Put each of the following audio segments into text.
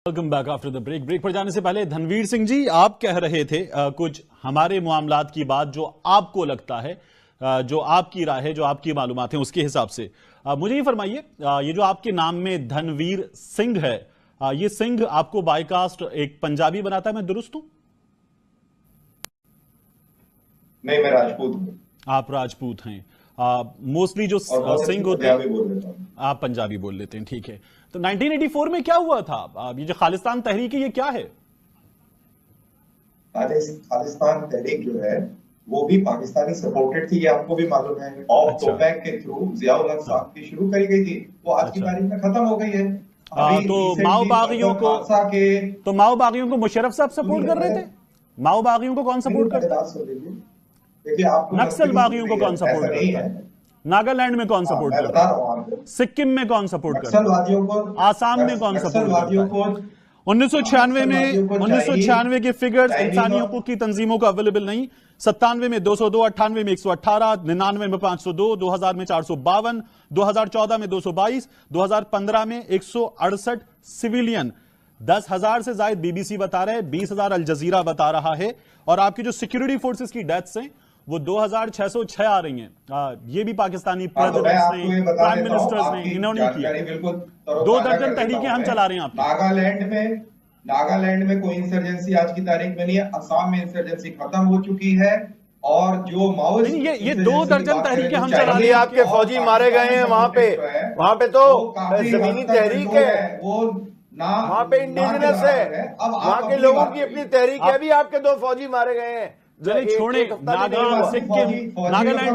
Welcome back after the break. Break पर जाने से पहले धनवीर सिंह जी, आप कह रहे थे कुछ हमारे मामलात की बात जो आपको लगता है, जो आपकी राय है, जो आपकी मालूमात है, उसके हिसाब से मुझे ये फरमाइए, ये जो आपके नाम में धनवीर सिंह है, ये सिंह आपको बायकास्ट एक पंजाबी बनाता है, मैं दुरुस्त हूं? नहीं, मैं राजपूत हूँ। आप राजपूत हैं। मोस्टली जो सिंह होते हैं आप पंजाबी बोल लेते हैं, ठीक है। तो 1984 में क्या हुआ था? ये जो खालिस्तान तहरीक है, ये क्या है? खालिस्तान तहरीक जो है वो भी पाकिस्तानी सपोर्टेड थी, ये आपको भी मालूम है। ऑफ टोपैक के थ्रू जियाउल हक साहब की शुरू करी गई थी, वो आज की तारीख में खत्म हो गई है। तो माओ बागियों को मुशर्रफ साहब सपोर्ट कर रहे थे? माओ बागियों को कौन सपोर्ट करता है? नक्सल बागियों को कौन सपोर्ट करता है? नागालैंड में कौन सपोर्ट करता है? सिक्किम में कौन सपोर्ट करता है? आसाम में कौन सपोर्ट करता है? 1996 के फिगर्स इंसानी हकूक की तंजीमों का अवेलेबल नहीं। 97 में 202, 98 में 118, 99 में 502, 2000 में 452, 2014 में 222, 2015 में 168 सिविलियन। 10,000 से ज्यादा बीबीसी बता रहे हैं, 20,000 अल जजीरा बता रहा है। और आपकी जो सिक्योरिटी फोर्सेस की डेथ्स हैं वो 2,606 आ रही हैं। ये भी पाकिस्तानी प्रेसिडेंट्स ने, प्राइम मिनिस्टर्स ने, इन्होंने किया। 2 दर्जन तहरीकें हम चला रहे हैं। नागालैंड में कोई इंसर्जेंसी आज की तारीख में नहीं है। असम में इंसर्जेंसी खत्म हो चुकी है। और जो माओइस्ट, ये 2 दर्जन तहरीकें हम चला रहे हैं। आपके फौजी मारे गए हैं वहां पे तो जमीनी तहरीक है, वो वहां पे इंडिजिनस है, वहां के लोगों की अपनी तहरीक है। भी आपके 2 फौजी मारे गए हैं। चलिए छोड़े, नागालैंड,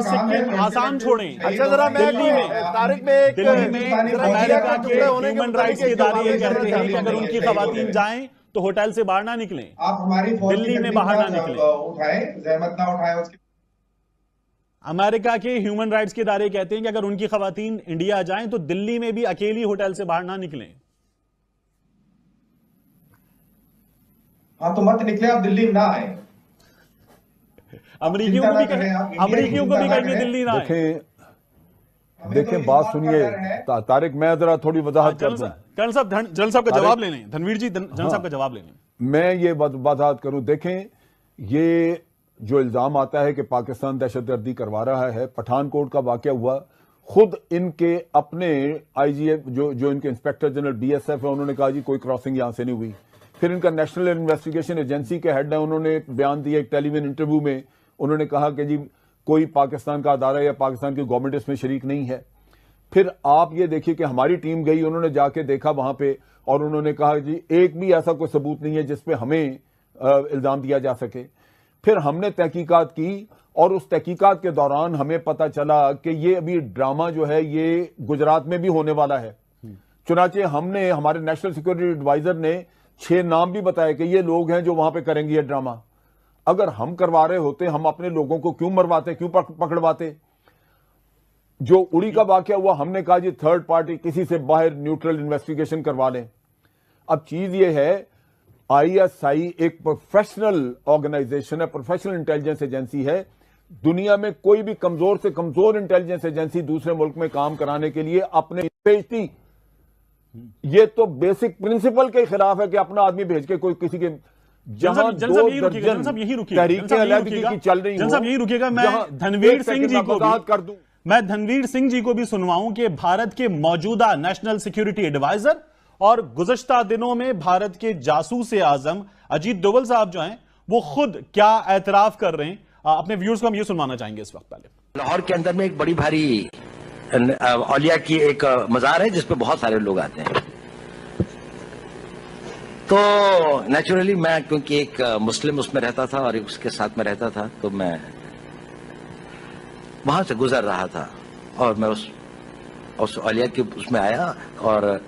सिक्किम, आसाम छोड़ें। अच्छा, जरा मैं दिल्ली में तारिक में दिल्ली में अमेरिका के ह्यूमन राइट्स के इदारे ये कहते हैं कि अगर उनकी खवातीन जाएं तो होटल से बाहर ना निकलें, आप हमारी दिल्ली में बाहर ना निकलें, जहमत ना उठाएं उसकी। अमेरिका के ह्यूमन राइट्स के इदारे कहते हैं कि अगर उनकी खवातीन इंडिया जाएं तो दिल्ली में भी अकेली होटल से बाहर ना निकलें। हाँ, तो मत निकले, आप दिल्ली में ना आए। अमरीकियों को भी कहेंगे दिल्ली ना आए। देखें, बात सुनिए तारिक, मैं जरा थोड़ी वजाहत कर दूं। कर्नल साहब का जवाब ले लें। धनवीर जी, जनरल साहब का जवाब ले लें। मैं ये वजाहत करूं। देखें, ये जो इल्जाम आता है कि पाकिस्तान दहशतगर्दी करवा रहा है, पठानकोट का वाकया हुआ, खुद इनके अपने आईजीएफ जो इनके इंस्पेक्टर जनरल बीएसएफ है, उन्होंने कहा जी कोई क्रॉसिंग यहां से नहीं हुई। फिर इनका नेशनल इन्वेस्टिगेशन एजेंसी के हेड है, उन्होंने बयान दिया एक टेलीविजन इंटरव्यू में, उन्होंने कहा कि जी कोई पाकिस्तान का अदारा या पाकिस्तान की गवर्नमेंट इसमें शरीक नहीं है। फिर आप ये देखिए कि हमारी टीम गई, उन्होंने जाके देखा वहां पे और उन्होंने कहा जी एक भी ऐसा कोई सबूत नहीं है जिस पे हमें इल्जाम दिया जा सके। फिर हमने तहकीकात की और उस तहकीकात के दौरान हमें पता चला कि ये अभी ड्रामा जो है ये गुजरात में भी होने वाला है। चुनाचे हमने, हमारे नेशनल सिक्योरिटी एडवाइजर ने 6 नाम भी बताए कि ये लोग हैं जो वहां पे करेंगे ये ड्रामा। अगर हम करवा रहे होते, हम अपने लोगों को क्यों मरवाते, क्यों पकड़वाते? जो उड़ी का वाकया हुआ, हमने कहा जी थर्ड पार्टी किसी से बाहर न्यूट्रल इन्वेस्टिगेशन करवा लें। अब चीज ये है, आईएसआई एक प्रोफेशनल ऑर्गेनाइजेशन है, प्रोफेशनल इंटेलिजेंस एजेंसी है। दुनिया में कोई भी कमजोर से कमजोर इंटेलिजेंस एजेंसी दूसरे मुल्क में काम कराने के लिए अपने भेजती। ये तो बेसिक प्रिंसिपल के खिलाफ है कि अपना आदमी भेज के कोई किसी के जहां 2 दर्जन तहरीकें अलहदगी की चल रही हो, यही रुकेगा। मैं धनवीर सिंह जी को कर दूं, मैं धनवीर सिंह जी को भी सुनवाऊं कि भारत के मौजूदा नेशनल सिक्योरिटी एडवाइजर और गुज़श्ता दिनों में भारत के जासूस आजम अजीत डोवल साहब जो हैं वो खुद क्या एतराफ कर रहे हैं, अपने व्यूअर्स को हम ये सुनवाना चाहेंगे इस वक्त। पहले लाहौर के अंदर में एक बड़ी भारी औलिया की एक मजार है जिसपे बहुत सारे लोग आते हैं। तो नेचुरली मैं, क्योंकि एक मुस्लिम उसमें रहता था और उसके साथ में रहता था, तो मैं वहां से गुजर रहा था और मैं उस औलिया के उसमें आया और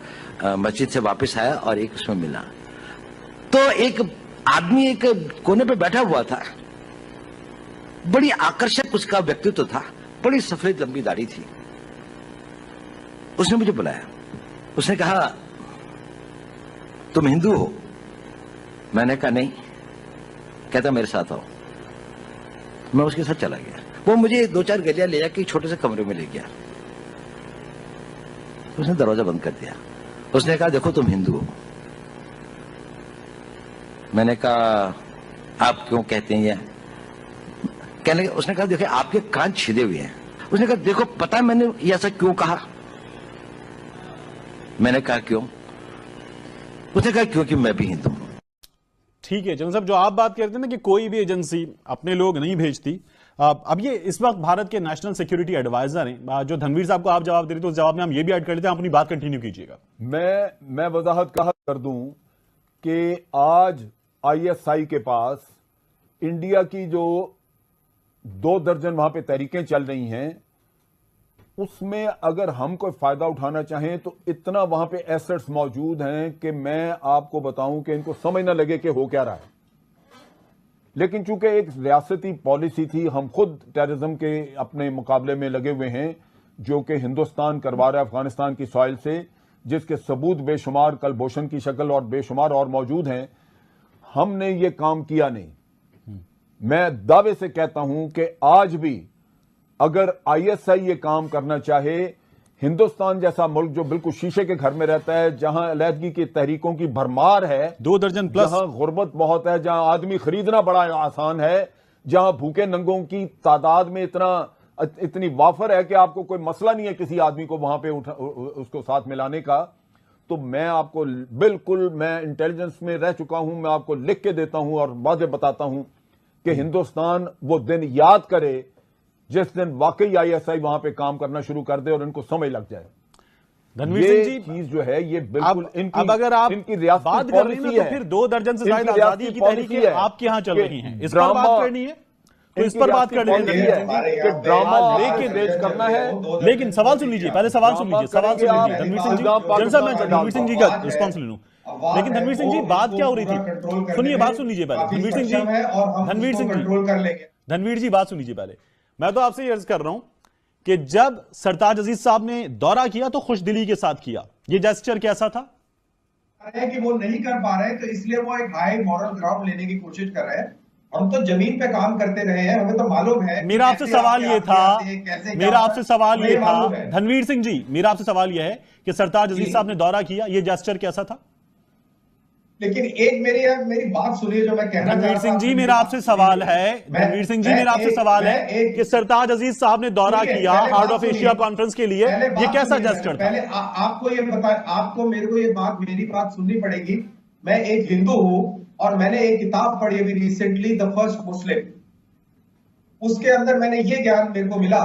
मस्जिद से वापस आया और एक उसमें मिला। तो एक आदमी एक कोने पे बैठा हुआ था, बड़ी आकर्षक उसका व्यक्तित्व था, बड़ी सफेद लंबी दाढ़ी थी। उसने मुझे बुलाया, उसने कहा तुम हिंदू हो? मैंने कहा नहीं। कहता मेरे साथ आओ। मैं उसके साथ चला गया। वो मुझे 2-4 गलियां ले जाके छोटे से कमरे में ले गया। उसने दरवाजा बंद कर दिया। उसने कहा देखो तुम हिंदू हो, मैंने कहा आप क्यों कहते हैं ये? कहने लगे, उसने कहा देखिए आपके कान छिदे हुए हैं। उसने कहा देखो पता है मैंने ये ऐसा क्यों कहा? मैंने कहा क्यों? उसने कहा क्योंकि मैं भी हिंदू हूं। ठीक है जनरल साहब, जो आप बात करते हैं ना कि कोई भी एजेंसी अपने लोग नहीं भेजती, अब ये इस वक्त भारत के नेशनल सिक्योरिटी एडवाइजर हैं, जो धनवीर साहब को आप जवाब दे रहे थे उस जवाब में हम ये भी ऐड कर लेते हैं, आप अपनी बात कंटिन्यू कीजिएगा। मैं वजाहत कर दूं कि आज आईएसआई के पास इंडिया की जो 2 दर्जन वहां पे तहरीकें चल रही हैं, उसमें अगर हम कोई फायदा उठाना चाहें तो इतना वहां पे एसेट्स मौजूद हैं कि मैं आपको बताऊं कि इनको समझ ना लगे कि हो क्या रहा है। लेकिन चूंकि एक रियासती पॉलिसी थी, हम खुद टेररिज्म के अपने मुकाबले में लगे हुए हैं, जो कि हिंदुस्तान करवा रहा है अफगानिस्तान की सॉइल से, जिसके सबूत बेशुमार कलभूषण की शक्ल और बेशुमार और मौजूद हैं। हमने ये काम किया नहीं। मैं दावे से कहता हूं कि आज भी अगर आईएसआई ये काम करना चाहे, हिंदुस्तान जैसा मुल्क जो बिल्कुल शीशे के घर में रहता है, जहां अलहदगी की तहरीकों की भरमार है, 2 दर्जन प्लस, जहां गुर्बत बहुत है, जहां आदमी खरीदना बड़ा आसान है, जहां भूखे नंगों की तादाद में इतनी वाफर है कि आपको कोई मसला नहीं है किसी आदमी को वहां पे उसको साथ मिलाने का, तो मैं आपको बिल्कुल, मैं इंटेलिजेंस में रह चुका हूं, मैं आपको लिख के देता हूं और वाज़ेह बताता हूं कि हिंदुस्तान वो दिन याद करे जिस दिन वाकई आईएसआई वहां पे काम करना शुरू कर दे और इनको समझ लग जाए। धनवीर सिंह जी, चीज जो है ये बिल्कुल इनकी, अब अगर आप इनकी रियासती बात कर रही हैं तो फिर 2 दर्जन से ज्यादा आजादी की तहरीकें आपके यहां चल रही हैं, इस पर बात करनी है तो इस पर बात कर लेते हैं। ड्रामा लेके देश करना है, लेकिन सवाल सुन लीजिए, पहले सवाल सुन लीजिए, धनवीर सिंह जी, जनरल साहब मैं धनवीर सिंह जी का रिस्पॉन्स ले लूं। लेकिन धनवीर सिंह जी बात क्या हो रही थी, सुनिए, बात सुन लीजिए पहले। धनवीर सिंह जी, धनवीर जी बात सुन लीजिए पहले। मैं तो आपसे अर्ज कर रहा हूं कि जब सरताज अजीज साहब ने दौरा किया तो खुशदिली के साथ किया, ये जेस्चर कैसा था? कि वो नहीं कर पा रहे हैं तो इसलिए वो एक हाई मॉरल ग्राउंड लेने की कोशिश कर रहे हैं। हम तो जमीन पे काम करते रहे हैं, हमें तो मालूम है। मेरा आपसे सवाल ये था, धनवीर सिंह जी, मेरा आपसे सवाल यह है कि सरताज अजीज साहब ने दौरा किया, ये जेस्चर कैसा था? लेकिन एक मेरी बात सुनिए जो मैं कहना चाहता हूं। धनवीर सिंह जी मेरा आपसे सवाल है, धनवीर सिंह जी मेरा आपसे सवाल है कि सरताज अजीज साहब ने दौरा किया हार्ट ऑफ एशिया कॉन्फ्रेंस के लिए, ये कैसा जेस्चर था? पहले आपको ये बता, आपको मेरे को ये बात, मेरी बात सुननी पड़ेगी। मैं एक हिंदू हूं और मैंने एक किताब पढ़ी अभी रिसेंटली, द फर्स्ट मुस्लिम। उसके अंदर मैंने ये ज्ञान मेरे को मिला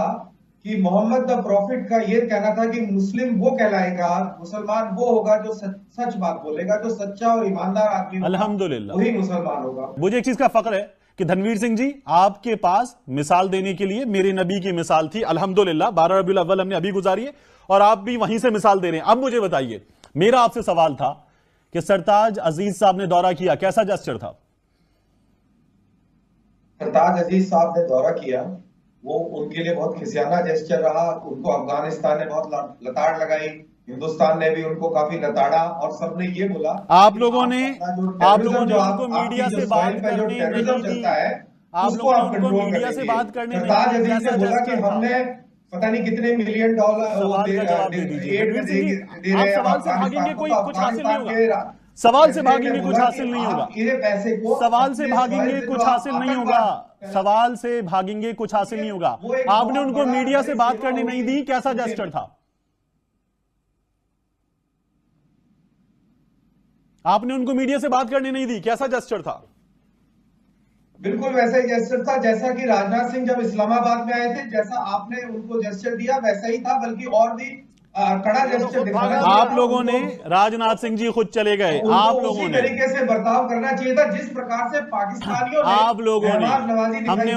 कि मोहम्मद द प्रॉफिट का ये कहना था कि मुस्लिम वो कहलाएगा, मुसलमान वो होगा जो सच बात बोलेगा, जो सच्चा और ईमानदार आदमी अल्हम्दुलिल्लाह वही मुसलमान होगा। मुझे एक चीज का फख्र है कि धनवीर सिंह जी आपके पास मिसाल देने के लिए मेरे नबी की मिसाल थी, अल्हम्दुलिल्लाह 12 रबीउल अव्वल हमने अभी गुजारी है और आप भी वहीं से मिसाल दे रहे हैं। अब मुझे बताइए, मेरा आपसे सवाल था कि सरताज अजीज साहब ने दौरा किया, कैसा जेस्चर था? सरताज अजीज साहब ने दौरा किया, वो उनके लिए बहुत खिसियाना जेस्चर रहा। उनको अफगानिस्तान ने बहुत लताड़ लगाई, हिंदुस्तान ने भी उनको काफी लताड़ा और सबने ये बोला, आप लोगों ने उनको मीडिया से बात करने नहीं दी, आप लोगों ने उनको मीडिया से बात करने नहीं दी, जैसा बोला कि हमने पता नहीं कितने $मिलियन सवाल का जवाब दे दीजिए। आप सवाल से भागेंगे कोई कुछ हासिल नहीं होगा, सवाल से भागेंगे कुछ हासिल नहीं होगा, सवाल से भागेंगे कुछ हासिल नहीं होगा, सवाल से भागेंगे कुछ हासिल नहीं होगा। आपने उनको मीडिया से बात करने नहीं दी, कैसा जेस्चर था? आपने उनको मीडिया से बात करने नहीं दी, कैसा जेस्चर था? बिल्कुल वैसा ही जेस्चर था जैसा कि राजनाथ सिंह जब इस्लामाबाद में आए थे, जैसा आपने उनको जेस्चर दिया वैसा ही था, बल्कि और भी कड़ा जेस्चर दिखाया। आप लोगों ने, राजनाथ सिंह जी खुद चले गए, आप लोगों ने तरीके से बर्ताव करना चाहिए था जिस प्रकार से पाकिस्तानियों ने, आप लोगों ने, हमने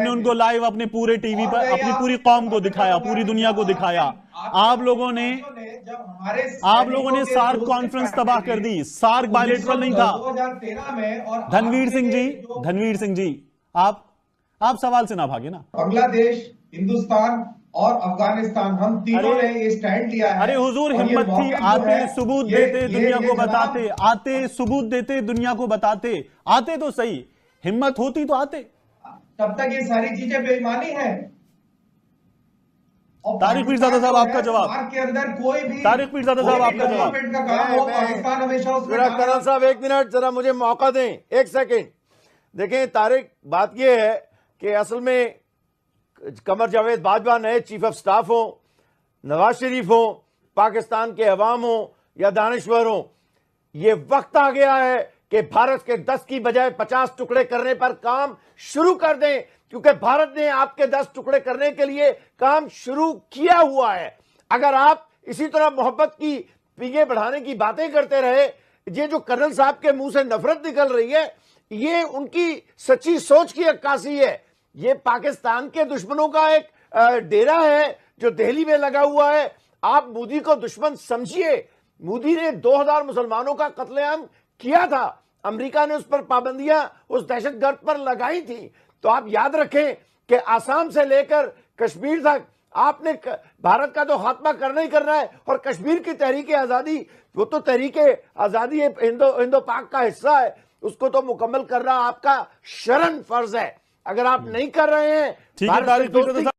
उनको लाइव अपने पूरे टीवी पर अपनी पूरी कौम को दिखाया, पूरी दुनिया को दिखाया। आप लोगों ने सार्क कॉन्फ्रेंस तबाह कर दी, सार्क बायलैटरल नहीं था। 2013 में और धनवीर सिंह जी आप सवाल से ना भागे ना। बांग्लादेश, हिंदुस्तान और अफगानिस्तान, हम तीनों ने ये स्टैंड लिया है। अरे हुजूर, हिम्मत थी, आते सबूत देते दुनिया को बताते, आते सबूत देते दुनिया को बताते, आते तो सही, हिम्मत होती तो आते। तब तक ये सारी चीजें बेईमानी है। और तारिक पीरजादा साहब, आपका जवाब। पाक के अंदर कोई भी तारिक पीरजादा साहब, आपका जवाब। डेवलपमेंट का काम हो, पाकिस्तान हमेशा उसमें कर्नल साहब 1 मिनट जरा मुझे मौका दें, 1 सेकंड। देखें तारिक, बात यह है कि असल में कमर जावेद बाजवा नए चीफ ऑफ स्टाफ हो, नवाज शरीफ हो, पाकिस्तान के अवाम हो या दानिश्वर हो, ये वक्त आ गया है कि भारत के 10 की बजाय 50 टुकड़े करने पर काम शुरू कर दें, क्योंकि भारत ने आपके 10 टुकड़े करने के लिए काम शुरू किया हुआ है। अगर आप इसी तरह मोहब्बत की पीगे बढ़ाने की बातें करते रहे, ये जो कर्नल साहब के मुंह से नफरत निकल रही है, ये उनकी सच्ची सोच की अक्कासी है। ये पाकिस्तान के दुश्मनों का एक डेरा है जो दिल्ली में लगा हुआ है। आप मोदी को दुश्मन समझिए। मोदी ने 2000 मुसलमानों का कत्लेआम किया था, अमेरिका ने उस पर पाबंदियां उस दहशतगर्द पर लगाई थी। तो आप याद रखें कि आसाम से लेकर कश्मीर तक आपने भारत का तो खात्मा करना ही करना है, और कश्मीर की तहरीक आजादी, वो तो तहरीक आजादी हिंदो पाक का हिस्सा है, उसको तो मुकम्मल करना आपका शरन फर्ज है। अगर आप नहीं कर रहे हैं, ठीक है, तारिक पीरजादा साहब।